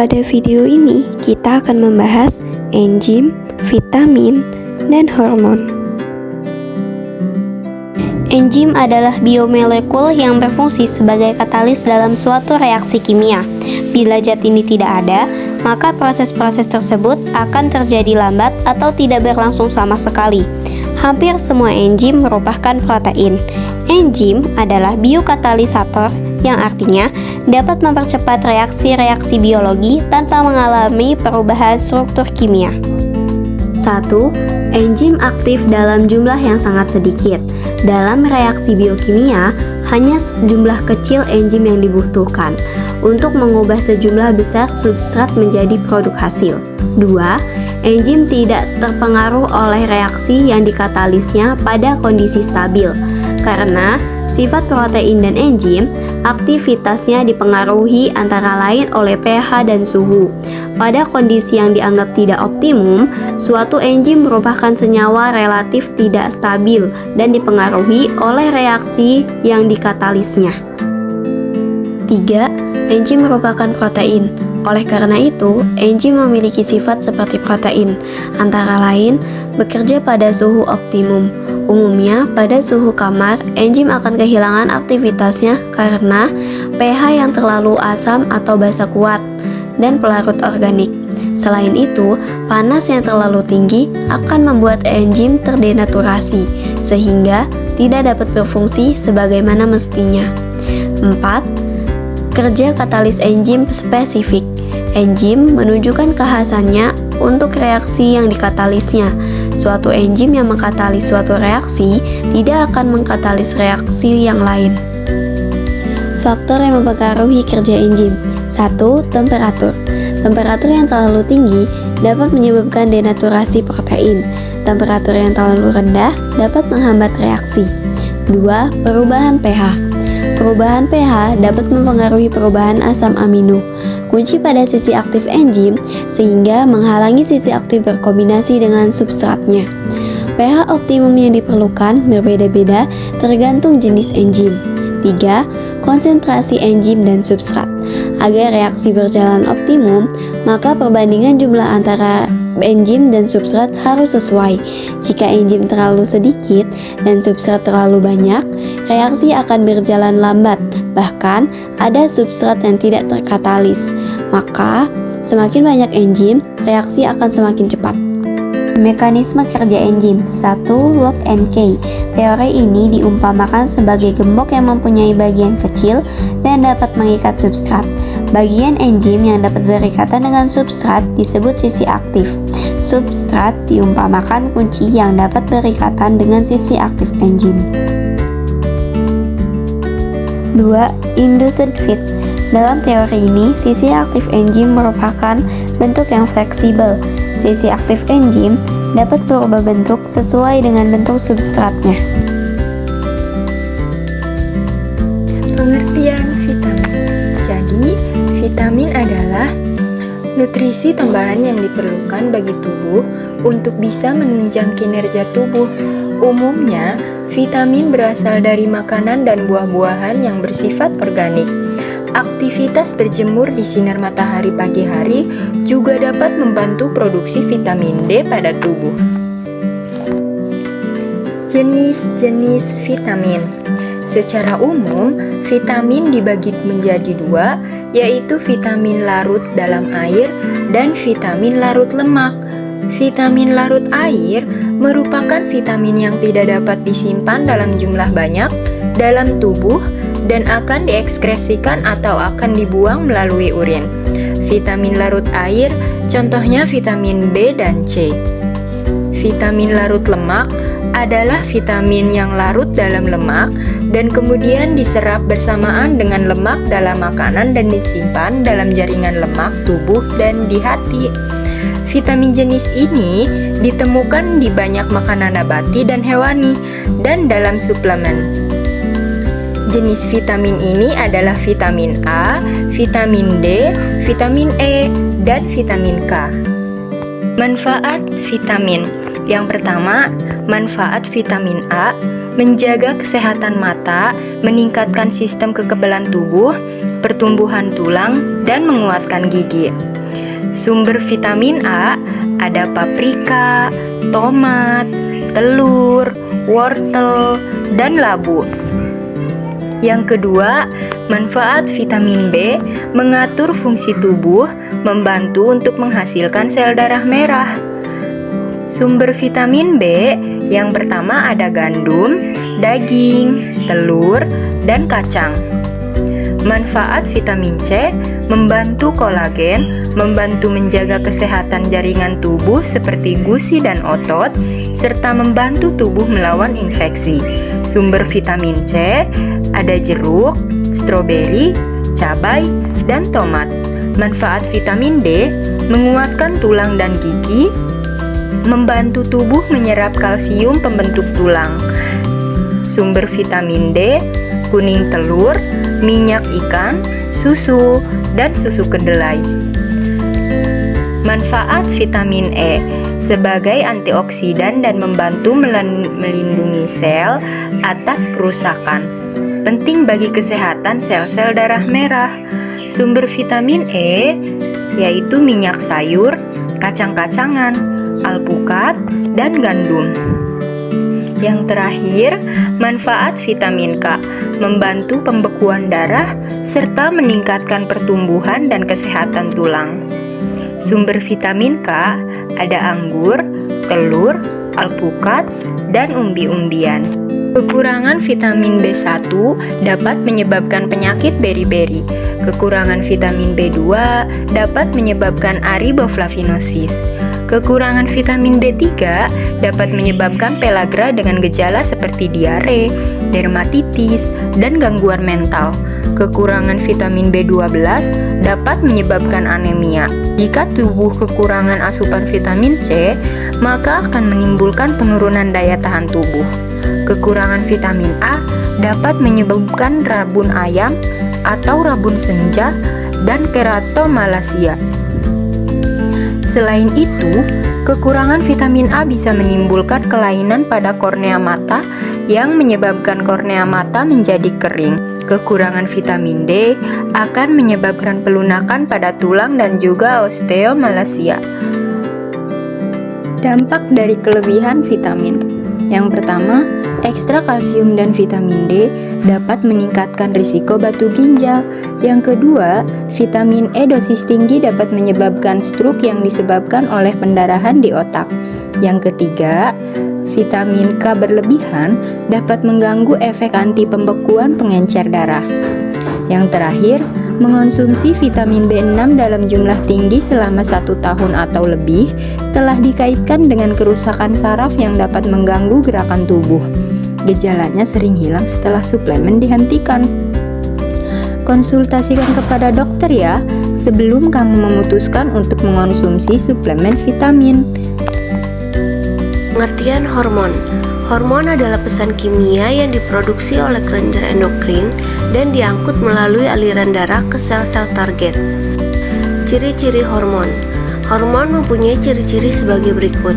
Pada video ini, kita akan membahas enzim, vitamin, dan hormon. Enzim adalah biomolekul yang berfungsi sebagai katalis dalam suatu reaksi kimia. Bila zat ini tidak ada, maka proses-proses tersebut akan terjadi lambat atau tidak berlangsung sama sekali. Hampir semua enzim merupakan protein. Enzim adalah biokatalisator yang artinya dapat mempercepat reaksi-reaksi biologi tanpa mengalami perubahan struktur kimia. 1. Enzim aktif dalam jumlah yang sangat sedikit. Dalam reaksi biokimia, hanya sejumlah kecil enzim yang dibutuhkan untuk mengubah sejumlah besar substrat menjadi produk hasil. 2. Enzim tidak terpengaruh oleh reaksi yang dikatalisnya pada kondisi stabil, karena sifat protein dan enzim aktivitasnya dipengaruhi antara lain oleh pH dan suhu. Pada kondisi yang dianggap tidak optimum, suatu enzim merupakan senyawa relatif tidak stabil dan dipengaruhi oleh reaksi yang dikatalisnya. 3. Enzim merupakan protein. Oleh karena itu, enzim memiliki sifat seperti protein, antara lain bekerja pada suhu optimum. Umumnya, pada suhu kamar, enzim akan kehilangan aktivitasnya karena pH yang terlalu asam atau basa kuat dan pelarut organik. Selain itu, panas yang terlalu tinggi akan membuat enzim terdenaturasi, sehingga tidak dapat berfungsi sebagaimana mestinya. 4. Kerja katalis enzim spesifik. Enzim menunjukkan kekhasannya untuk reaksi yang dikatalisnya. Suatu enzim yang mengkatalis suatu reaksi tidak akan mengkatalis reaksi yang lain. Faktor yang mempengaruhi kerja enzim. 1. Temperatur. Temperatur yang terlalu tinggi dapat menyebabkan denaturasi protein. Temperatur yang terlalu rendah dapat menghambat reaksi. 2. Perubahan pH. Perubahan pH dapat mempengaruhi perubahan asam amino, kunci pada sisi aktif enzim, sehingga menghalangi sisi aktif berkombinasi dengan substratnya. pH optimum yang diperlukan berbeda-beda tergantung jenis enzim. 3. Konsentrasi enzim dan substrat. Agar reaksi berjalan optimum, maka perbandingan jumlah antara enzim dan substrat harus sesuai. Jika enzim terlalu sedikit dan substrat terlalu banyak, reaksi akan berjalan lambat. Bahkan, ada substrat yang tidak terkatalis. Maka, semakin banyak enzim, reaksi akan semakin cepat. Mekanisme kerja enzim. 1. Lock and key. Teori ini diumpamakan sebagai gembok yang mempunyai bagian kecil dan dapat mengikat substrat. Bagian enzim yang dapat berikatan dengan substrat disebut sisi aktif. Substrat diumpamakan kunci yang dapat berikatan dengan sisi aktif enzim. 2. Induced fit. Dalam teori ini, sisi aktif enzim merupakan bentuk yang fleksibel. Sisi aktif enzim dapat berubah bentuk sesuai dengan bentuk substratnya. Pengertian vitamin. Jadi, vitamin adalah nutrisi tambahan yang diperlukan bagi tubuh untuk bisa menunjang kinerja tubuh. Umumnya, vitamin berasal dari makanan dan buah-buahan yang bersifat organik. Aktivitas berjemur di sinar matahari pagi hari juga dapat membantu produksi vitamin D pada tubuh. Jenis-jenis vitamin. Secara umum, vitamin dibagi menjadi dua, yaitu vitamin larut dalam air dan vitamin larut lemak. Vitamin larut air merupakan vitamin yang tidak dapat disimpan dalam jumlah banyak dalam tubuh dan akan diekskresikan atau akan dibuang melalui urin. Vitamin larut air, contohnya vitamin B dan C. Vitamin larut lemak adalah vitamin yang larut dalam lemak dan kemudian diserap bersamaan dengan lemak dalam makanan dan disimpan dalam jaringan lemak tubuh dan di hati. Vitamin jenis ini ditemukan di banyak makanan nabati dan hewani dan dalam suplemen. Jenis vitamin ini adalah vitamin A, vitamin D, vitamin E, dan vitamin K. Manfaat vitamin. Yang pertama, manfaat vitamin A menjaga kesehatan mata, meningkatkan sistem kekebalan tubuh, pertumbuhan tulang, dan menguatkan gigi. Sumber vitamin A ada paprika, tomat, telur, wortel, dan labu. Yang kedua, manfaat vitamin B mengatur fungsi tubuh, membantu untuk menghasilkan sel darah merah. Sumber vitamin B yang pertama ada gandum, daging, telur, dan kacang. Manfaat vitamin C membantu kolagen, membantu menjaga kesehatan jaringan tubuh seperti gusi dan otot, serta membantu tubuh melawan infeksi. Sumber vitamin C ada jeruk, stroberi, cabai, dan tomat. Manfaat vitamin D menguatkan tulang dan gigi, membantu tubuh menyerap kalsium pembentuk tulang. Sumber vitamin D, kuning telur, minyak ikan, susu, dan susu kedelai. Manfaat vitamin E sebagai antioksidan dan membantu melindungi sel atas kerusakan. Penting bagi kesehatan sel-sel darah merah. Sumber vitamin E yaitu minyak sayur, kacang-kacangan, alpukat, dan gandum. Yang terakhir, manfaat vitamin K membantu pembekuan darah serta meningkatkan pertumbuhan dan kesehatan tulang. Sumber vitamin K ada anggur, telur, alpukat, dan umbi-umbian. Kekurangan vitamin B1 dapat menyebabkan penyakit beri-beri. Kekurangan vitamin B2 dapat menyebabkan ariboflavinosis. Kekurangan vitamin B3 dapat menyebabkan pellagra dengan gejala seperti diare, dermatitis, dan gangguan mental. Kekurangan vitamin B12 dapat menyebabkan anemia. Jika tubuh kekurangan asupan vitamin C, maka akan menimbulkan penurunan daya tahan tubuh. Kekurangan vitamin A dapat menyebabkan rabun ayam atau rabun senja dan keratomalacia. Selain itu, kekurangan vitamin A bisa menimbulkan kelainan pada kornea mata yang menyebabkan kornea mata menjadi kering. Kekurangan vitamin D akan menyebabkan pelunakan pada tulang dan juga osteomalacia. Dampak dari kelebihan vitamin. Yang pertama, ekstra kalsium dan vitamin D dapat meningkatkan risiko batu ginjal. Yang kedua, vitamin E dosis tinggi dapat menyebabkan stroke yang disebabkan oleh pendarahan di otak. Yang ketiga, vitamin K berlebihan dapat mengganggu efek anti pembekuan pengencer darah. Yang terakhir, mengonsumsi vitamin B6 dalam jumlah tinggi selama 1 tahun atau lebih telah dikaitkan dengan kerusakan saraf yang dapat mengganggu gerakan tubuh. Gejalanya sering hilang setelah suplemen dihentikan. Konsultasikan kepada dokter ya, sebelum kamu memutuskan untuk mengonsumsi suplemen vitamin. Pengertian hormon. Hormon adalah pesan kimia yang diproduksi oleh kelenjar endokrin dan diangkut melalui aliran darah ke sel-sel target. Ciri-ciri hormon. Hormon mempunyai ciri-ciri sebagai berikut.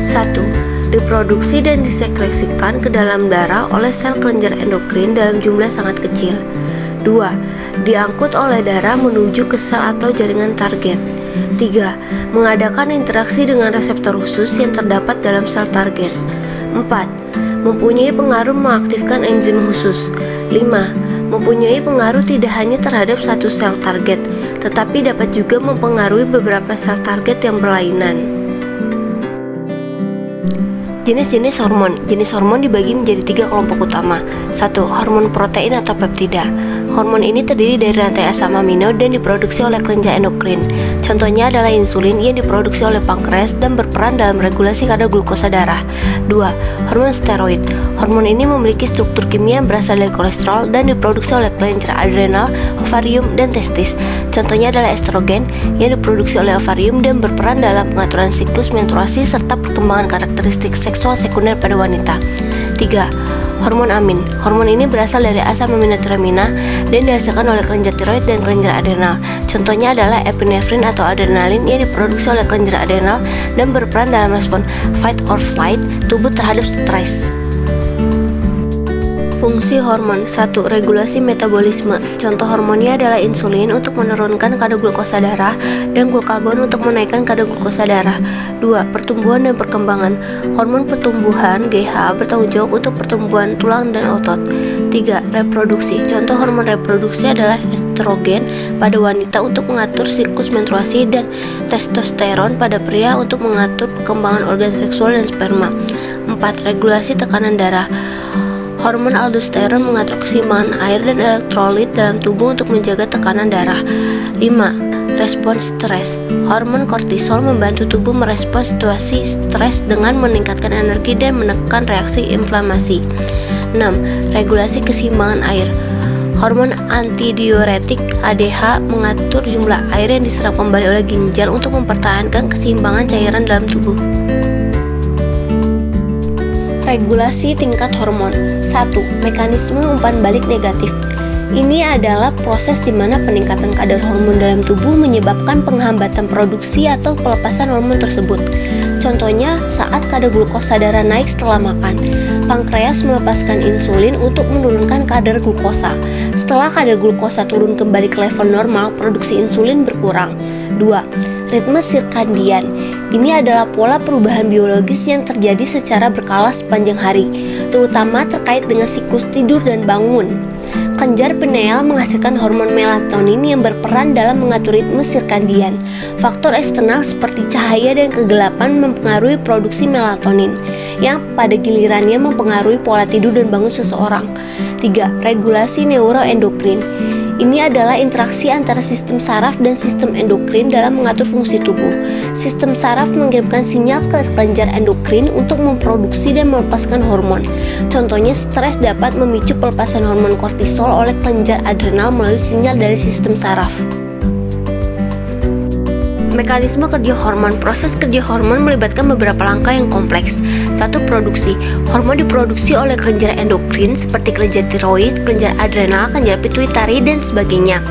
1. Diproduksi dan disekresikan ke dalam darah oleh sel kelenjar endokrin dalam jumlah sangat kecil. 2. Diangkut oleh darah menuju ke sel atau jaringan target. 3. Mengadakan interaksi dengan reseptor khusus yang terdapat dalam sel target. 4. Mempunyai pengaruh mengaktifkan enzim khusus. 5. Mempunyai pengaruh tidak hanya terhadap satu sel target, tetapi dapat juga mempengaruhi beberapa sel target yang berlainan. Jenis-jenis hormon. Jenis hormon dibagi menjadi 3 kelompok utama. 1. Hormon protein atau peptida. Hormon ini terdiri dari rantai asam amino dan diproduksi oleh kelenjar endokrin. Contohnya adalah insulin yang diproduksi oleh pankreas dan berperan dalam regulasi kadar glukosa darah. 2. Hormon steroid. Hormon ini memiliki struktur kimia yang berasal dari kolesterol dan diproduksi oleh kelenjar adrenal, ovarium, dan testis. Contohnya adalah estrogen yang diproduksi oleh ovarium dan berperan dalam pengaturan siklus menstruasi serta perkembangan karakteristik seksual sekunder pada wanita. 3. Hormon amin. Hormon ini berasal dari asam aminotiramina dan dihasilkan oleh kelenjar tiroid dan kelenjar adrenal. Contohnya adalah epinefrin atau adrenalin yang diproduksi oleh kelenjar adrenal dan berperan dalam respon fight or flight tubuh terhadap stres. Fungsi hormon. 1. Regulasi metabolisme. Contoh hormonnya adalah insulin untuk menurunkan kadar glukosa darah dan glukagon untuk menaikkan kadar glukosa darah. 2. Pertumbuhan dan perkembangan. Hormon pertumbuhan GH bertanggung jawab untuk pertumbuhan tulang dan otot. 3. Reproduksi. Contoh hormon reproduksi adalah estrogen pada wanita untuk mengatur siklus menstruasi dan testosteron pada pria untuk mengatur perkembangan organ seksual dan sperma. 4. Regulasi tekanan darah. Hormon aldosteron mengatur keseimbangan air dan elektrolit dalam tubuh untuk menjaga tekanan darah. 5. Respons stres. Hormon kortisol membantu tubuh merespons situasi stres dengan meningkatkan energi dan menekan reaksi inflamasi. 6. Regulasi keseimbangan air. Hormon antidiuretik ADH mengatur jumlah air yang diserap kembali oleh ginjal untuk mempertahankan keseimbangan cairan dalam tubuh. Regulasi tingkat hormon. 1. Mekanisme umpan balik negatif. Ini adalah proses di mana peningkatan kadar hormon dalam tubuh menyebabkan penghambatan produksi atau pelepasan hormon tersebut. Contohnya, saat kadar glukosa darah naik setelah makan, pankreas melepaskan insulin untuk menurunkan kadar glukosa. Setelah kadar glukosa turun kembali ke level normal, produksi insulin berkurang. 2. Ritme sirkadian. Ini adalah pola perubahan biologis yang terjadi secara berkala sepanjang hari, terutama terkait dengan siklus tidur dan bangun. Kelenjar pineal menghasilkan hormon melatonin yang berperan dalam mengatur ritme sirkadian. Faktor eksternal seperti cahaya dan kegelapan mempengaruhi produksi melatonin, yang pada gilirannya mempengaruhi pola tidur dan bangun seseorang. 3. Regulasi neuroendokrin. Ini adalah interaksi antara sistem saraf dan sistem endokrin dalam mengatur fungsi tubuh. Sistem saraf mengirimkan sinyal ke kelenjar endokrin untuk memproduksi dan melepaskan hormon. Contohnya, stres dapat memicu pelepasan hormon kortisol oleh kelenjar adrenal melalui sinyal dari sistem saraf. Mekanisme kerja hormon. Proses kerja hormon melibatkan beberapa langkah yang kompleks. 1. Produksi. Hormon diproduksi oleh kelenjar endokrin seperti kelenjar tiroid, kelenjar adrenal, kelenjar pituitari, dan sebagainya.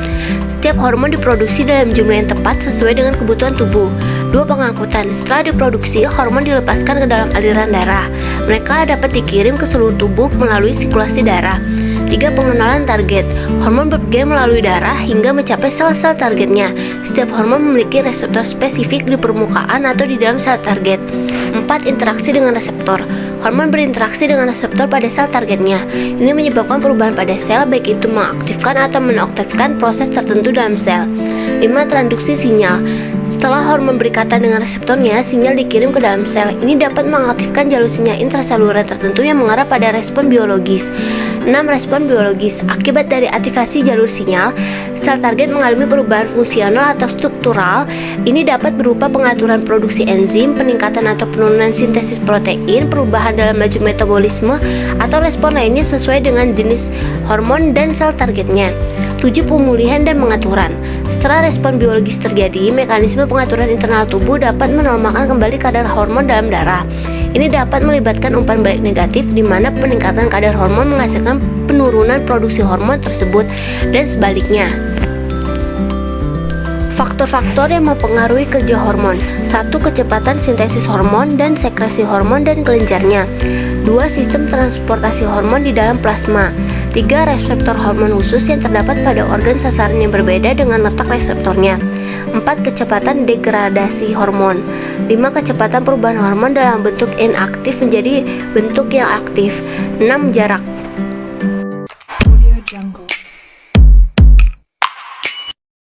Setiap hormon diproduksi dalam jumlah yang tepat sesuai dengan kebutuhan tubuh. 2. Pengangkutan. Setelah diproduksi, hormon dilepaskan ke dalam aliran darah. Mereka dapat dikirim ke seluruh tubuh melalui sirkulasi darah. 3. Pengenalan target. Hormon berpergian melalui darah hingga mencapai sel-sel targetnya. Setiap hormon memiliki reseptor spesifik di permukaan atau di dalam sel target. 4. Interaksi dengan reseptor. Hormon berinteraksi dengan reseptor pada sel targetnya. Ini menyebabkan perubahan pada sel, baik itu mengaktifkan atau menonaktifkan proses tertentu dalam sel. 5. Transduksi sinyal. Setelah hormon berikatan dengan reseptornya, sinyal dikirim ke dalam sel. Ini dapat mengaktifkan jalur sinyal intraseluler tertentu yang mengarah pada respon biologis. 6. Respon biologis. Akibat dari aktivasi jalur sinyal, sel target mengalami perubahan fungsional atau struktural. Ini dapat berupa pengaturan produksi enzim, peningkatan atau penurunan sintesis protein, perubahan dalam laju metabolisme, atau respon lainnya sesuai dengan jenis hormon dan sel targetnya. 7. Pemulihan dan pengaturan. Setelah respon biologis terjadi, mekanisme pengaturan internal tubuh dapat menormalkan kembali kadar hormon dalam darah. Ini dapat melibatkan umpan balik negatif, di mana peningkatan kadar hormon menghasilkan penurunan produksi hormon tersebut, dan sebaliknya. Faktor-faktor yang mempengaruhi kerja hormon. 1. Kecepatan sintesis hormon dan sekresi hormon dan kelenjarnya. 2. Sistem transportasi hormon di dalam plasma. 3. Reseptor hormon khusus yang terdapat pada organ sasaran yang berbeda dengan letak reseptornya. 4. Kecepatan degradasi hormon. 5. Kecepatan perubahan hormon dalam bentuk inaktif menjadi bentuk yang aktif. 6. Jarak.